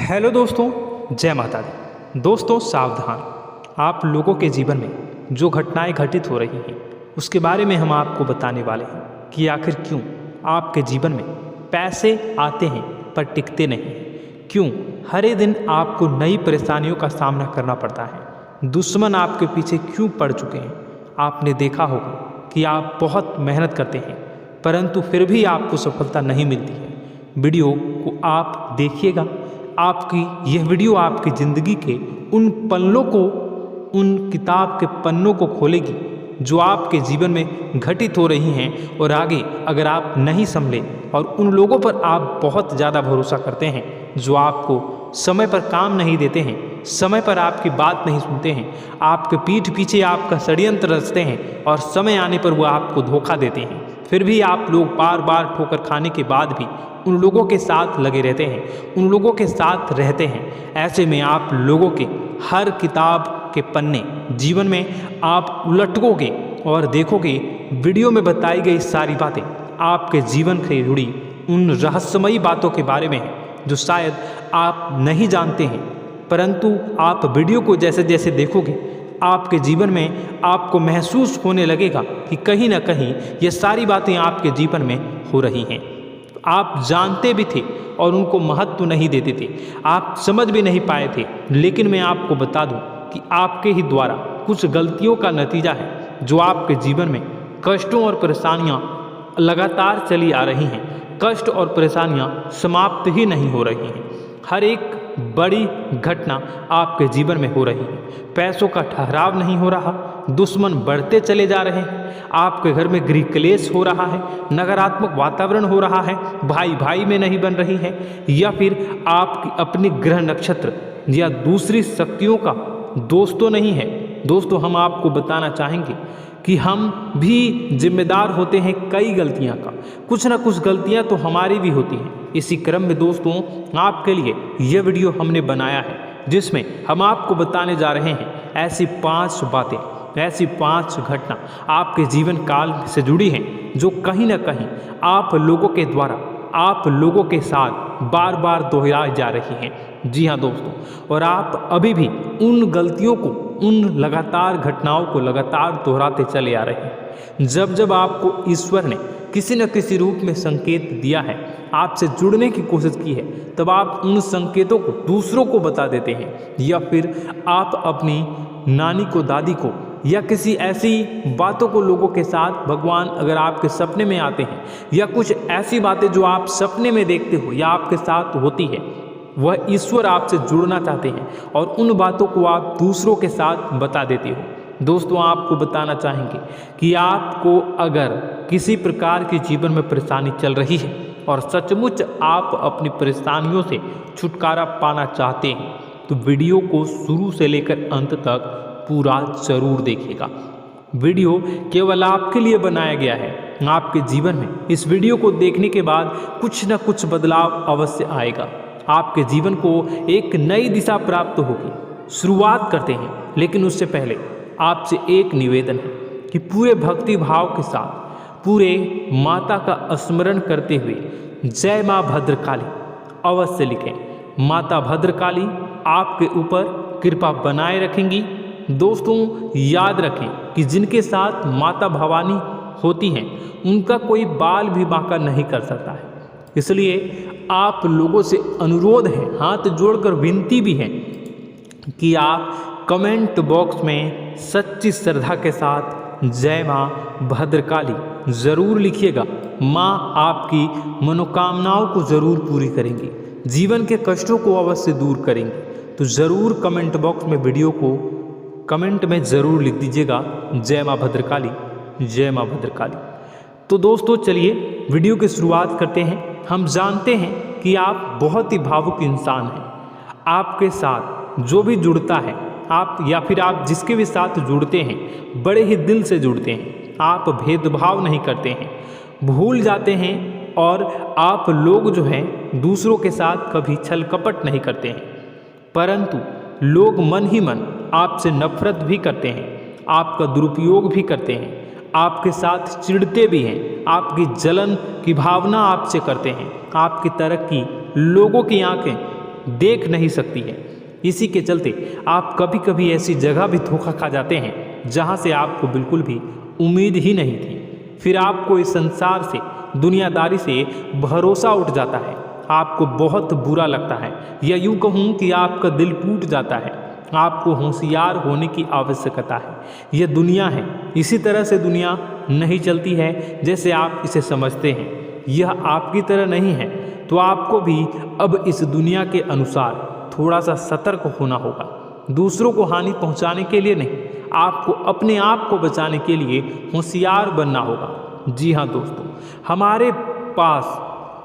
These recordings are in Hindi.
हेलो दोस्तों, जय माता दी। दोस्तों सावधान, आप लोगों के जीवन में जो घटनाएं घटित हो रही हैं उसके बारे में हम आपको बताने वाले हैं कि आखिर क्यों आपके जीवन में पैसे आते हैं पर टिकते नहीं। क्यों हर दिन आपको नई परेशानियों का सामना करना पड़ता है। दुश्मन आपके पीछे क्यों पड़ चुके हैं। आपने देखा होगा कि आप बहुत मेहनत करते हैं परंतु फिर भी आपको सफलता नहीं मिलती है। वीडियो को आप देखिएगा। आपकी यह वीडियो आपकी ज़िंदगी के उन पन्नों को, उन किताब के पन्नों को खोलेगी जो आपके जीवन में घटित हो रही हैं। और आगे अगर आप नहीं संभले और उन लोगों पर आप बहुत ज़्यादा भरोसा करते हैं जो आपको समय पर काम नहीं देते हैं, समय पर आपकी बात नहीं सुनते हैं, आपके पीठ पीछे आपका षड्यंत्र रचते हैं और समय आने पर वो आपको धोखा देते हैं, फिर भी आप लोग बार बार ठोकर खाने के बाद भी उन लोगों के साथ लगे रहते हैं, उन लोगों के साथ रहते हैं। ऐसे में आप लोगों के हर किताब के पन्ने जीवन में आप उलटोगे और देखोगे वीडियो में बताई गई सारी बातें आपके जीवन से जुड़ी उन रहस्यमयी बातों के बारे में हैं जो शायद आप नहीं जानते हैं। परंतु आप वीडियो को जैसे जैसे देखोगे आपके जीवन में आपको महसूस होने लगेगा कि कहीं ना कहीं ये सारी बातें आपके जीवन में हो रही हैं। आप जानते भी थे और उनको महत्व नहीं देते थे, आप समझ भी नहीं पाए थे। लेकिन मैं आपको बता दूं कि आपके ही द्वारा कुछ गलतियों का नतीजा है जो आपके जीवन में कष्टों और परेशानियां लगातार चली आ रही हैं। कष्ट और परेशानियां समाप्त ही नहीं हो रही हैं। हर एक बड़ी घटना आपके जीवन में हो रही है। पैसों का ठहराव नहीं हो रहा, दुश्मन बढ़ते चले जा रहे हैं, आपके घर में गृह क्लेश हो रहा है, नकारात्मक वातावरण हो रहा है, भाई भाई में नहीं बन रही है, या फिर आपकी अपनी ग्रह नक्षत्र या दूसरी शक्तियों का दोस्तों नहीं है। दोस्तों हम आपको बताना चाहेंगे कि हम भी जिम्मेदार होते हैं कई गलतियां का, कुछ ना कुछ गलतियां तो हमारी भी होती हैं। इसी क्रम में दोस्तों आपके लिए यह वीडियो हमने बनाया है जिसमें हम आपको बताने जा रहे हैं ऐसी 5 बातें, ऐसी 5 घटना आपके जीवन काल से जुड़ी हैं जो कहीं ना कहीं आप लोगों के द्वारा आप लोगों के साथ बार बार दोहराई जा रही हैं। जी हाँ दोस्तों, और आप अभी भी उन गलतियों को, उन लगातार घटनाओं को लगातार दोहराते चले आ रहे हैं। जब जब आपको ईश्वर ने किसी न किसी रूप में संकेत दिया है, आपसे जुड़ने की कोशिश की है, तब आप उन संकेतों को दूसरों को बता देते हैं, या फिर आप अपनी नानी को, दादी को, या किसी ऐसी बातों को लोगों के साथ, भगवान अगर आपके सपने में आते हैं या कुछ ऐसी बातें जो आप सपने में देखते हो या आपके साथ होती है, वह ईश्वर आपसे जुड़ना चाहते हैं और उन बातों को आप दूसरों के साथ बता देते हो। दोस्तों आपको बताना चाहेंगे कि आपको अगर किसी प्रकार की जीवन में परेशानी चल रही है और सचमुच आप अपनी परेशानियों से छुटकारा पाना चाहते हैं तो वीडियो को शुरू से लेकर अंत तक पूरा जरूर देखिएगा। वीडियो केवल आपके लिए बनाया गया है। आपके जीवन में इस वीडियो को देखने के बाद कुछ न कुछ बदलाव अवश्य आएगा। आपके जीवन को एक नई दिशा प्राप्त होगी। शुरुआत करते हैं, लेकिन उससे पहले आपसे एक निवेदन है कि पूरे भक्ति भाव के साथ पूरे माता का स्मरण करते हुए जय माँ भद्रकाली अवश्य लिखें। माता भद्रकाली आपके ऊपर कृपा बनाए रखेंगी। दोस्तों याद रखें कि जिनके साथ माता भवानी होती हैं उनका कोई बाल भी बांका नहीं कर सकता है। इसलिए आप लोगों से अनुरोध है, हाथ जोड़कर विनती भी है कि आप कमेंट बॉक्स में सच्ची श्रद्धा के साथ जय माँ भद्रकाली ज़रूर लिखिएगा। माँ आपकी मनोकामनाओं को ज़रूर पूरी करेंगी, जीवन के कष्टों को अवश्य दूर करेंगी। तो ज़रूर कमेंट बॉक्स में वीडियो को कमेंट में ज़रूर लिख दीजिएगा जय माँ भद्रकाली, जय माँ भद्रकाली। तो दोस्तों चलिए वीडियो की शुरुआत करते हैं। हम जानते हैं कि आप बहुत ही भावुक इंसान हैं। आपके साथ जो भी जुड़ता है, आप या फिर आप जिसके भी साथ जुड़ते हैं बड़े ही दिल से जुड़ते हैं। आप भेदभाव नहीं करते हैं, भूल जाते हैं, और आप लोग जो हैं दूसरों के साथ कभी छल कपट नहीं करते हैं। परंतु लोग मन ही मन आपसे नफरत भी करते हैं, आपका दुरुपयोग भी करते हैं, आपके साथ चिढ़ते भी हैं, आपकी जलन की भावना आपसे करते हैं, आपकी तरक्की लोगों की आंखें देख नहीं सकती है। इसी के चलते आप कभी कभी ऐसी जगह भी धोखा खा जाते हैं जहां से आपको बिल्कुल भी उम्मीद ही नहीं थी। फिर आपको इस संसार से, दुनियादारी से भरोसा उठ जाता है। आपको बहुत बुरा लगता है, या यूँ कहूँ कि आपका दिल टूट जाता है। आपको होशियार होने की आवश्यकता है। यह दुनिया है, इसी तरह से दुनिया नहीं चलती है जैसे आप इसे समझते हैं। यह आपकी तरह नहीं है, तो आपको भी अब इस दुनिया के अनुसार थोड़ा सा सतर्क होना होगा। दूसरों को हानि पहुंचाने के लिए नहीं, आपको अपने आप को बचाने के लिए होशियार बनना होगा। जी हाँ दोस्तों, हमारे पास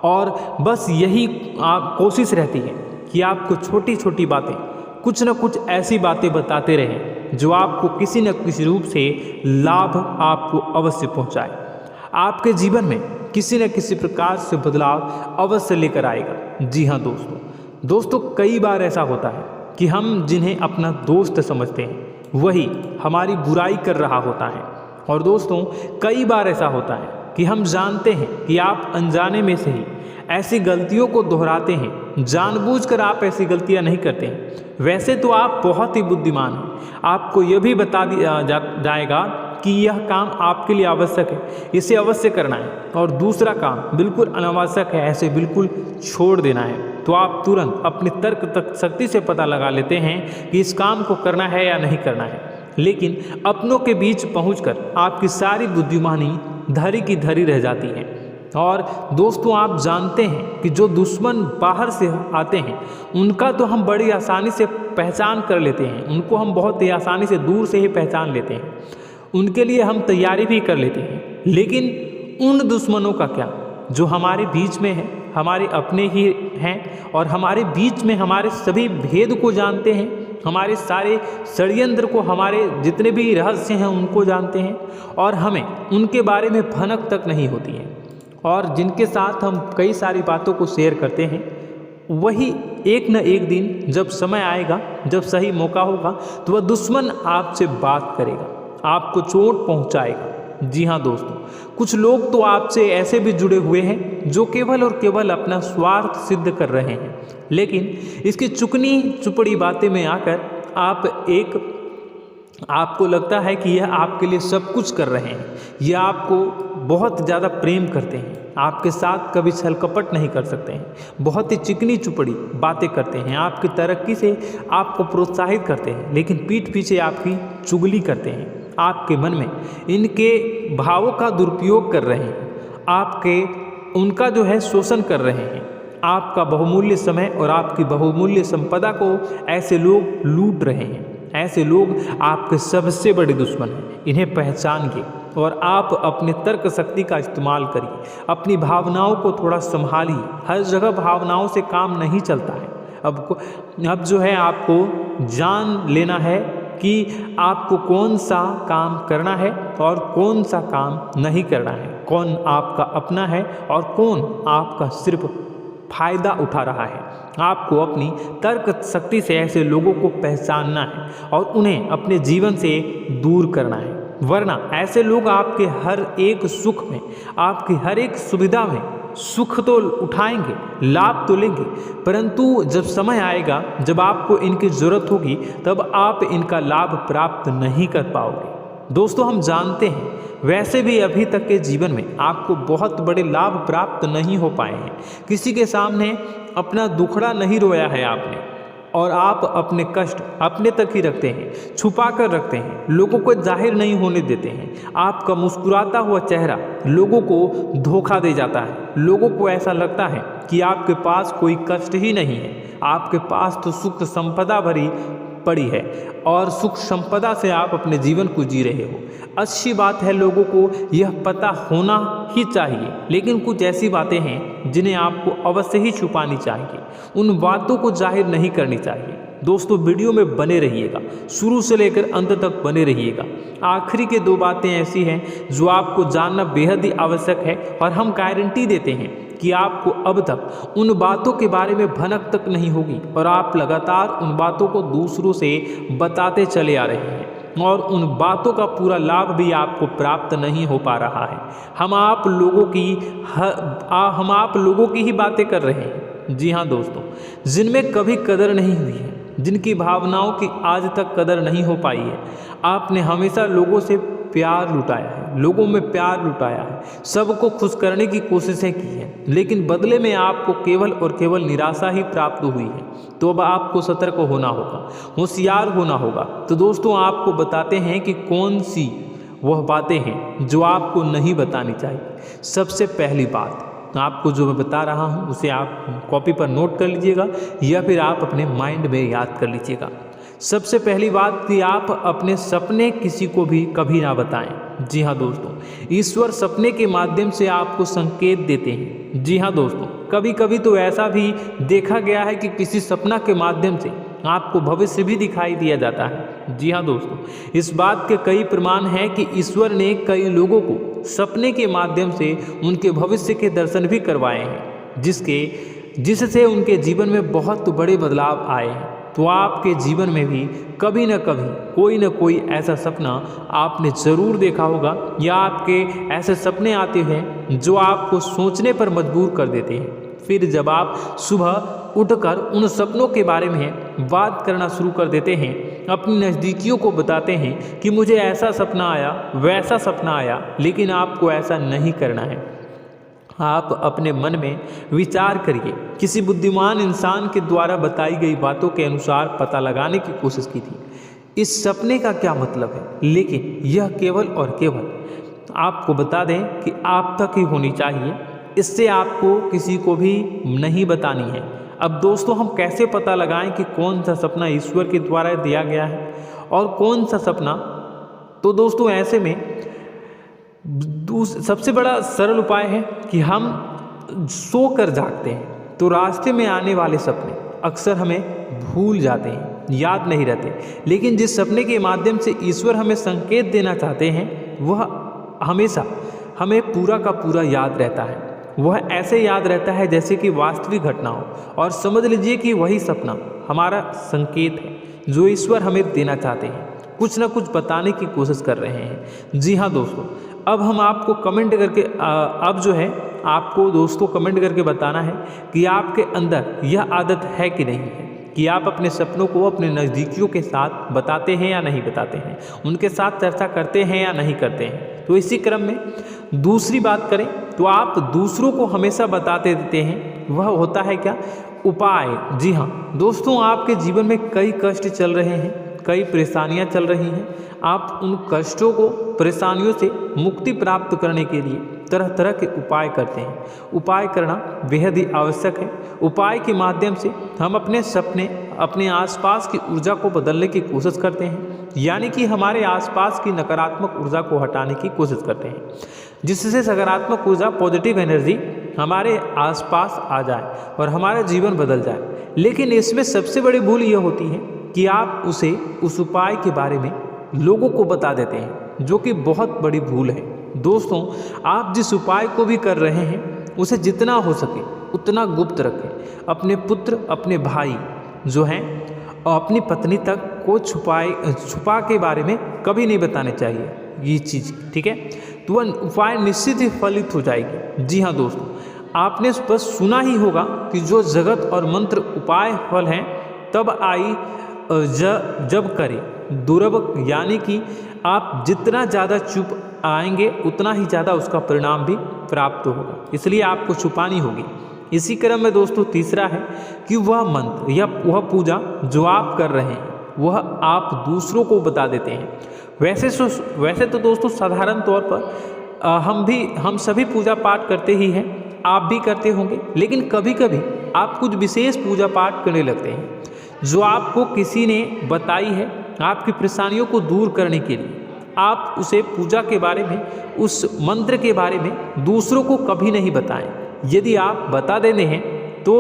और बस यही कोशिश रहती है कि आपको छोटी छोटी बातें, कुछ न कुछ ऐसी बातें बताते रहें जो आपको किसी न किसी रूप से लाभ आपको अवश्य पहुंचाए। आपके जीवन में किसी न किसी प्रकार से बदलाव अवश्य लेकर आएगा। जी हाँ दोस्तों, कई बार ऐसा होता है कि हम जिन्हें अपना दोस्त समझते हैं वही हमारी बुराई कर रहा होता है। और दोस्तों, कई बार ऐसा होता है कि हम जानते हैं कि आप अनजाने में से ही ऐसी गलतियों को दोहराते हैं। जानबूझकर आप ऐसी गलतियां नहीं करते हैं। वैसे तो आप बहुत ही बुद्धिमान हैं। आपको यह भी बता दिया जाएगा कि यह काम आपके लिए आवश्यक है, इसे अवश्य करना है, और दूसरा काम बिल्कुल अनावश्यक है, ऐसे बिल्कुल छोड़ देना है। तो आप तुरंत अपने तर्क तक शक्ति से पता लगा लेते हैं कि इस काम को करना है या नहीं करना है। लेकिन अपनों के बीच पहुंचकर आपकी सारी बुद्धिमानी धरी की धरी रह जाती है। और दोस्तों, आप जानते हैं कि जो दुश्मन बाहर से आते हैं उनका तो हम बड़ी आसानी से पहचान कर लेते हैं, उनको हम बहुत ही आसानी से दूर से ही पहचान लेते हैं, उनके लिए हम तैयारी भी कर लेते हैं। लेकिन उन दुश्मनों का क्या जो हमारे बीच में है, हमारे अपने ही हैं और हमारे बीच में हमारे सभी भेद को जानते हैं, हमारे सारे षड्यंत्र को, हमारे जितने भी रहस्य हैं उनको जानते हैं, और हमें उनके बारे में भनक तक नहीं होती है, और जिनके साथ हम कई सारी बातों को शेयर करते हैं, वही एक न एक दिन जब समय आएगा, जब सही मौका होगा, तो वह दुश्मन आपसे बात करेगा, आपको चोट पहुंचाएगा। जी हाँ दोस्तों, कुछ लोग तो आपसे ऐसे भी जुड़े हुए हैं जो केवल और केवल अपना स्वार्थ सिद्ध कर रहे हैं। लेकिन इसकी चुकनी चुपड़ी बातें में आकर आपको लगता है कि यह आपके लिए सब कुछ कर रहे हैं, यह आपको बहुत ज़्यादा प्रेम करते हैं, आपके साथ कभी छल कपट नहीं कर सकते हैं, बहुत ही चिकनी चुपड़ी बातें करते हैं, आपकी तरक्की से आपको प्रोत्साहित करते हैं, लेकिन पीठ पीछे आपकी चुगली करते हैं, आपके मन में इनके भावों का दुरुपयोग कर रहे हैं, उनका जो है शोषण कर रहे हैं। आपका बहुमूल्य समय और आपकी बहुमूल्य संपदा को ऐसे लोग लूट रहे हैं। ऐसे लोग आपके सबसे बड़े दुश्मन हैं। इन्हें पहचानिए और आप अपने तर्क शक्ति का इस्तेमाल करिए। अपनी भावनाओं को थोड़ा संभालिए। हर जगह भावनाओं से काम नहीं चलता है। अब जो है आपको जान लेना है कि आपको कौन सा काम करना है और कौन सा काम नहीं करना है, कौन आपका अपना है और कौन आपका सिर्फ फायदा उठा रहा है। आपको अपनी तर्क शक्ति से ऐसे लोगों को पहचानना है और उन्हें अपने जीवन से दूर करना है, वरना ऐसे लोग आपके हर एक सुख में, आपकी हर एक सुविधा में सुख तो उठाएंगे, लाभ तो लेंगे, परंतु जब समय आएगा, जब आपको इनकी ज़रूरत होगी, तब आप इनका लाभ प्राप्त नहीं कर पाओगे। दोस्तों, हम जानते हैं वैसे भी अभी तक के जीवन में आपको बहुत बड़े लाभ प्राप्त नहीं हो पाए हैं। किसी के सामने अपना दुखड़ा नहीं रोया है आपने, और आप अपने कष्ट अपने तक ही रखते हैं, छुपा कर रखते हैं, लोगों को जाहिर नहीं होने देते हैं। आपका मुस्कुराता हुआ चेहरा लोगों को धोखा दे जाता है। लोगों को ऐसा लगता है कि आपके पास कोई कष्ट ही नहीं है, आपके पास तो सुख संपदा भरी पड़ी है और सुख संपदा से आप अपने जीवन को जी रहे हो। अच्छी बात है, लोगों को यह पता होना ही चाहिए, लेकिन कुछ ऐसी बातें हैं जिन्हें आपको अवश्य ही छुपानी चाहिए। उन बातों को जाहिर नहीं करनी चाहिए। दोस्तों, वीडियो में बने रहिएगा, शुरू से लेकर अंत तक बने रहिएगा। आखिरी के 2 बातें ऐसी हैं जो आपको जानना बेहद ही आवश्यक है, और हम गारंटी देते हैं कि आपको अब तक उन बातों के बारे में भनक तक नहीं होगी, और आप लगातार उन बातों को दूसरों से बताते चले आ रहे हैं, और उन बातों का पूरा लाभ भी आपको प्राप्त नहीं हो पा रहा है। हम आप लोगों की ही बातें कर रहे हैं, जी हाँ दोस्तों, जिनमें कभी कदर नहीं हुई है, जिनकी भावनाओं की आज तक कदर नहीं हो पाई है। आपने हमेशा लोगों से प्यार लुटाया है, लोगों में प्यार लुटाया है, सबको खुश करने की कोशिशें की हैं, लेकिन बदले में आपको केवल और केवल निराशा ही प्राप्त हुई है। तो अब आपको सतर्क होना होगा, होशियार होना होगा। तो दोस्तों आपको बताते हैं कि कौन सी वह बातें हैं जो आपको नहीं बतानी चाहिए। सबसे पहली बात आपको जो मैं बता रहा हूँ उसे आप कॉपी पर नोट कर लीजिएगा या फिर आप अपने माइंड में याद कर लीजिएगा। सबसे पहली बात कि आप अपने सपने किसी को भी कभी ना बताएं। जी हाँ दोस्तों, ईश्वर सपने के माध्यम से आपको संकेत देते हैं। जी हाँ दोस्तों, कभी कभी तो ऐसा भी देखा गया है कि किसी सपना के माध्यम से आपको भविष्य भी दिखाई दिया जाता है। जी हाँ दोस्तों, इस बात के कई प्रमाण हैं कि ईश्वर ने कई लोगों को सपने के माध्यम से उनके भविष्य के दर्शन भी करवाए हैं, जिससे उनके जीवन में बहुत बड़े बदलाव आए हैं। तो आपके जीवन में भी कभी न कभी कोई न कोई ऐसा सपना आपने ज़रूर देखा होगा, या आपके ऐसे सपने आते हैं जो आपको सोचने पर मजबूर कर देते हैं। फिर जब आप सुबह उठकर उन सपनों के बारे में बात करना शुरू कर देते हैं, अपनी नज़दीकियों को बताते हैं कि मुझे ऐसा सपना आया, वैसा सपना आया, लेकिन आपको ऐसा नहीं करना है। आप अपने मन में विचार करिए। किसी बुद्धिमान इंसान के द्वारा बताई गई बातों के अनुसार पता लगाने की कोशिश की थी इस सपने का क्या मतलब है, लेकिन यह केवल और केवल आपको बता दें कि आप तक ही होनी चाहिए। इससे आपको किसी को भी नहीं बतानी है। अब दोस्तों हम कैसे पता लगाएं कि कौन सा सपना ईश्वर के द्वारा दिया गया है और कौन सा सपना? तो दोस्तों ऐसे में सबसे बड़ा सरल उपाय है कि हम सोकर जागते हैं तो रास्ते में आने वाले सपने अक्सर हमें भूल जाते हैं, याद नहीं रहते। लेकिन जिस सपने के माध्यम से ईश्वर हमें संकेत देना चाहते हैं वह हमेशा हमें पूरा का पूरा याद रहता है। वह ऐसे याद रहता है जैसे कि वास्तविक घटना हो, और समझ लीजिए कि वही सपना हमारा संकेत है जो ईश्वर हमें देना चाहते हैं, कुछ ना कुछ बताने की कोशिश कर रहे हैं। जी हाँ दोस्तों, अब हम आपको कमेंट करके अब जो है आपको दोस्तों कमेंट करके बताना है कि आपके अंदर यह आदत है कि नहीं है कि आप अपने सपनों को अपने नज़दीकियों के साथ बताते हैं या नहीं बताते हैं, उनके साथ चर्चा करते हैं या नहीं करते हैं। तो इसी क्रम में दूसरी बात करें तो आप दूसरों को हमेशा बताते देते हैं, वह होता है क्या? उपाय। जी हाँ दोस्तों, आपके जीवन में कई कष्ट चल रहे हैं, कई परेशानियां चल रही हैं। आप उन कष्टों को, परेशानियों से मुक्ति प्राप्त करने के लिए तरह तरह के उपाय करते हैं। उपाय करना बेहद ही आवश्यक है। उपाय के माध्यम से हम अपने सपने, अपने आसपास की ऊर्जा को बदलने की कोशिश करते हैं, यानी कि हमारे आसपास की नकारात्मक ऊर्जा को हटाने की कोशिश करते हैं, जिससे सकारात्मक ऊर्जा, पॉजिटिव एनर्जी हमारे आसपास आ जाए और हमारा जीवन बदल जाए। लेकिन इसमें सबसे बड़ी भूल यह होती है कि आप उस उपाय के बारे में लोगों को बता देते हैं, जो कि बहुत बड़ी भूल है। दोस्तों आप जिस उपाय को भी कर रहे हैं उसे जितना हो सके उतना गुप्त रखें। अपने पुत्र, अपने भाई जो हैं और अपनी पत्नी तक को छुपा के बारे में कभी नहीं बताने चाहिए ये चीज़, ठीक है? तो वह उपाय निश्चित ही फलित हो जाएगी। जी हाँ दोस्तों, आपने बस सुना ही होगा कि जो जगत और मंत्र उपाय फल हैं तब आई जब करे दुर्लभ, यानी कि आप जितना ज़्यादा चुप आएंगे उतना ही ज़्यादा उसका परिणाम भी प्राप्त होगा, इसलिए आपको छुपानी होगी। इसी क्रम में दोस्तों तीसरा है कि वह मंत्र या वह पूजा जो आप कर रहे हैं वह आप दूसरों को बता देते हैं। वैसे तो दोस्तों साधारण तौर पर हम सभी पूजा पाठ करते ही हैं, आप भी करते होंगे, लेकिन कभी कभी आप कुछ विशेष पूजा पाठ करने लगते हैं जो आपको किसी ने बताई है आपकी परेशानियों को दूर करने के लिए। आप उसे पूजा के बारे में, उस मंत्र के बारे में दूसरों को कभी नहीं बताएं। यदि आप बता देते हैं तो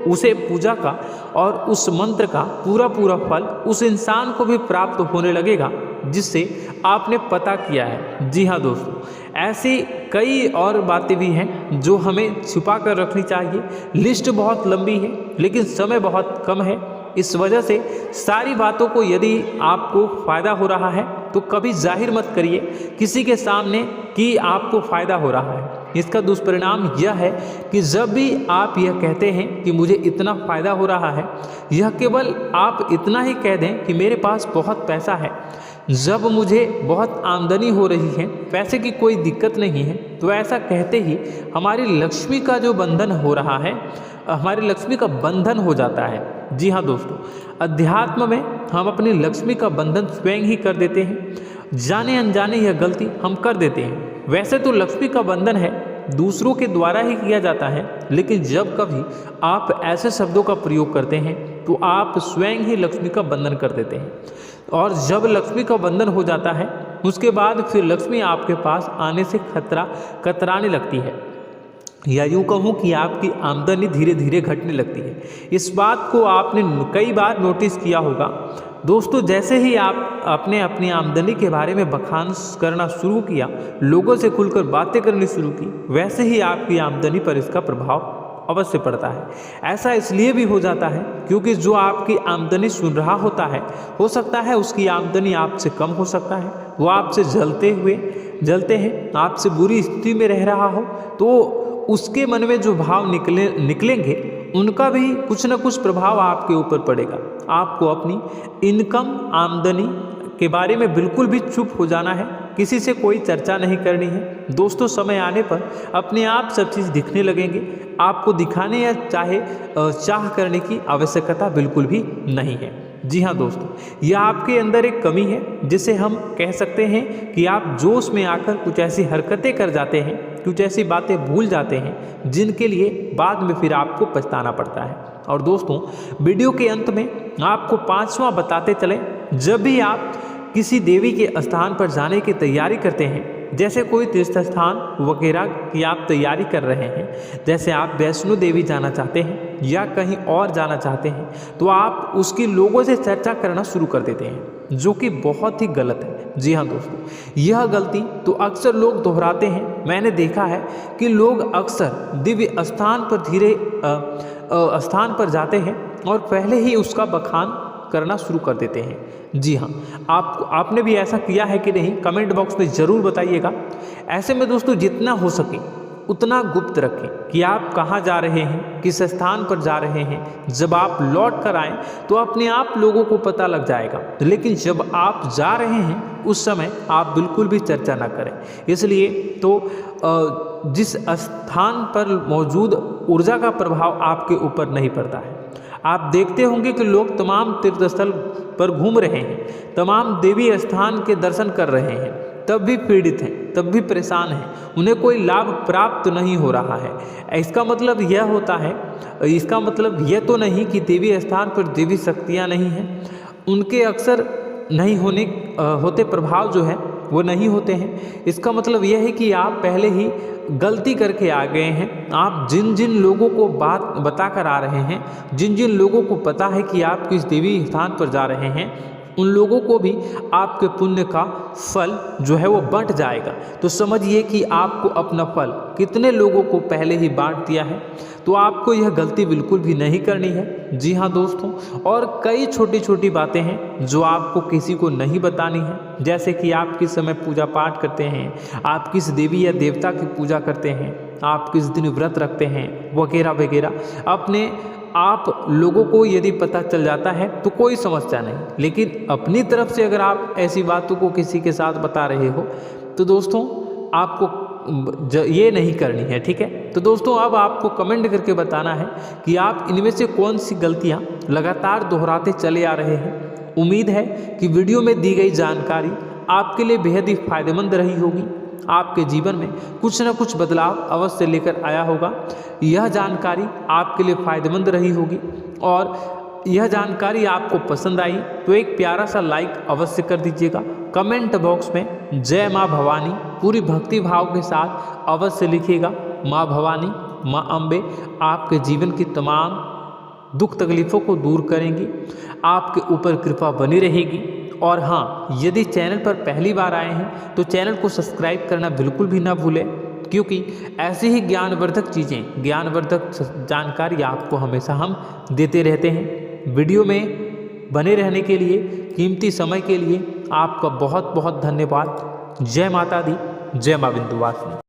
उसे पूजा का और उस मंत्र का पूरा फल उस इंसान को भी प्राप्त होने लगेगा जिससे आपने पता किया है। जी हाँ दोस्तों, ऐसी कई और बातें भी हैं जो हमें छुपा कर रखनी चाहिए। लिस्ट बहुत लंबी है लेकिन समय बहुत कम है, इस वजह से सारी बातों को यदि आपको फ़ायदा हो रहा है तो कभी जाहिर मत करिए किसी के सामने कि आपको फ़ायदा हो रहा है। इसका दुष्परिणाम यह है कि जब भी आप यह कहते हैं कि मुझे इतना फ़ायदा हो रहा है, यह केवल आप इतना ही कह दें कि मेरे पास बहुत पैसा है, जब मुझे बहुत आमदनी हो रही है, पैसे की कोई दिक्कत नहीं है, तो ऐसा कहते ही हमारी लक्ष्मी का जो बंधन हो रहा है, हमारी लक्ष्मी का बंधन हो जाता है। जी हाँ दोस्तों, अध्यात्म में हम अपनी लक्ष्मी का बंधन स्वयं ही कर देते हैं। जाने अनजाने यह गलती हम कर देते हैं। वैसे तो लक्ष्मी का बंधन है दूसरों के द्वारा ही किया जाता है, लेकिन जब कभी आप ऐसे शब्दों का प्रयोग करते हैं तो आप स्वयं ही लक्ष्मी का बंधन कर देते हैं। और जब लक्ष्मी का बंधन हो जाता है उसके बाद फिर लक्ष्मी आपके पास आने से कतराने लगती है, या यूँ कहूँ कि आपकी आमदनी धीरे धीरे घटने लगती है। इस बात को आपने कई बार नोटिस किया होगा दोस्तों। जैसे ही आप अपने अपनी आमदनी के बारे में बखान करना शुरू किया, लोगों से खुलकर बातें करनी शुरू की, वैसे ही आपकी आमदनी पर इसका प्रभाव अवश्य पड़ता है। ऐसा इसलिए भी हो जाता है क्योंकि जो आपकी आमदनी सुन रहा होता है, हो सकता है उसकी आमदनी आपसे कम हो सकता है, वो आपसे जलते हैं, आपसे बुरी स्थिति में रह रहा हो, तो उसके मन में जो भाव निकलेंगे उनका भी कुछ न कुछ प्रभाव आपके ऊपर पड़ेगा। आपको अपनी इनकम आमदनी के बारे में बिल्कुल भी चुप हो जाना है, किसी से कोई चर्चा नहीं करनी है दोस्तों। समय आने पर अपने आप सब चीज़ दिखने लगेंगे, आपको दिखाने या चाह करने की आवश्यकता बिल्कुल भी नहीं है। जी हाँ दोस्तों, यह आपके अंदर एक कमी है जिसे हम कह सकते हैं कि आप जोश में आकर कुछ ऐसी हरकतें कर जाते हैं, कुछ ऐसी बातें भूल जाते हैं जिनके लिए बाद में फिर आपको पछताना पड़ता है। और दोस्तों, वीडियो के अंत में आपको 5वां बताते चलें, जब भी आप किसी देवी के स्थान पर जाने की तैयारी करते हैं, जैसे कोई तीर्थ स्थान वगैरह की आप तैयारी कर रहे हैं, जैसे आप वैष्णो देवी जाना चाहते हैं या कहीं और जाना चाहते हैं, तो आप उसकी लोगों से चर्चा करना शुरू कर देते हैं, जो कि बहुत ही गलत है। जी हाँ दोस्तों, यह गलती तो अक्सर लोग दोहराते हैं। मैंने देखा है कि लोग अक्सर दिव्य स्थान पर जाते हैं और पहले ही उसका बखान करना शुरू कर देते हैं। जी हाँ, आपने भी ऐसा किया है कि नहीं, कमेंट बॉक्स में ज़रूर बताइएगा। ऐसे में दोस्तों, जितना हो सके उतना गुप्त रखें कि आप कहाँ जा रहे हैं, किस स्थान पर जा रहे हैं। जब आप लौट कर आएँ तो अपने आप लोगों को पता लग जाएगा, लेकिन जब आप जा रहे हैं उस समय आप बिल्कुल भी चर्चा ना करें। इसलिए तो जिस स्थान पर मौजूद ऊर्जा का प्रभाव आपके ऊपर नहीं पड़ता है। आप देखते होंगे कि लोग तमाम तीर्थस्थल पर घूम रहे हैं, तमाम देवी स्थान के दर्शन कर रहे हैं, तब भी पीड़ित हैं, तब भी परेशान हैं, उन्हें कोई लाभ प्राप्त नहीं हो रहा है। इसका मतलब यह तो नहीं कि देवी स्थान पर देवी शक्तियाँ नहीं हैं, उनके अक्सर नहीं होते प्रभाव जो है वो नहीं होते हैं। इसका मतलब यह है कि आप पहले ही गलती करके आ गए हैं। आप जिन जिन लोगों को बात बता कर आ रहे हैं, जिन जिन लोगों को पता है कि आप किस देवी स्थान पर जा रहे हैं, उन लोगों को भी आपके पुण्य का फल जो है वो बंट जाएगा। तो समझिए कि आपको अपना फल कितने लोगों को पहले ही बांट दिया है। तो आपको यह गलती बिल्कुल भी नहीं करनी है। जी हाँ दोस्तों, और कई छोटी छोटी बातें हैं जो आपको किसी को नहीं बतानी है, जैसे कि आप किस समय पूजा पाठ करते हैं, आप किस देवी या देवता की पूजा करते हैं, आप किस दिन व्रत रखते हैं, वगैरह वगैरह। अपने आप लोगों को यदि पता चल जाता है तो कोई समस्या नहीं, लेकिन अपनी तरफ से अगर आप ऐसी बातों को किसी के साथ बता रहे हो तो दोस्तों आपको ये नहीं करनी है, ठीक है। तो दोस्तों, अब आपको कमेंट करके बताना है कि आप इनमें से कौन सी गलतियां लगातार दोहराते चले आ रहे हैं। उम्मीद है कि वीडियो में दी गई जानकारी आपके लिए बेहद ही फायदेमंद रही होगी, आपके जीवन में कुछ न कुछ बदलाव अवश्य लेकर आया होगा। यह जानकारी आपके लिए फायदेमंद रही होगी और यह जानकारी आपको पसंद आई तो एक प्यारा सा लाइक अवश्य कर दीजिएगा। कमेंट बॉक्स में जय माँ भवानी पूरी भक्ति भाव के साथ अवश्य लिखिएगा। माँ भवानी, माँ अम्बे आपके जीवन की तमाम दुख तकलीफ़ों को दूर करेंगी, आपके ऊपर कृपा बनी रहेगी। और हाँ, यदि चैनल पर पहली बार आए हैं तो चैनल को सब्सक्राइब करना बिल्कुल भी ना भूलें, क्योंकि ऐसी ही ज्ञानवर्धक चीज़ें, ज्ञानवर्धक जानकारी आपको हमेशा हम देते रहते हैं। वीडियो में बने रहने के लिए, कीमती समय के लिए आपका बहुत बहुत धन्यवाद। जय माता दी, जय माँ विंध्यवासिनी।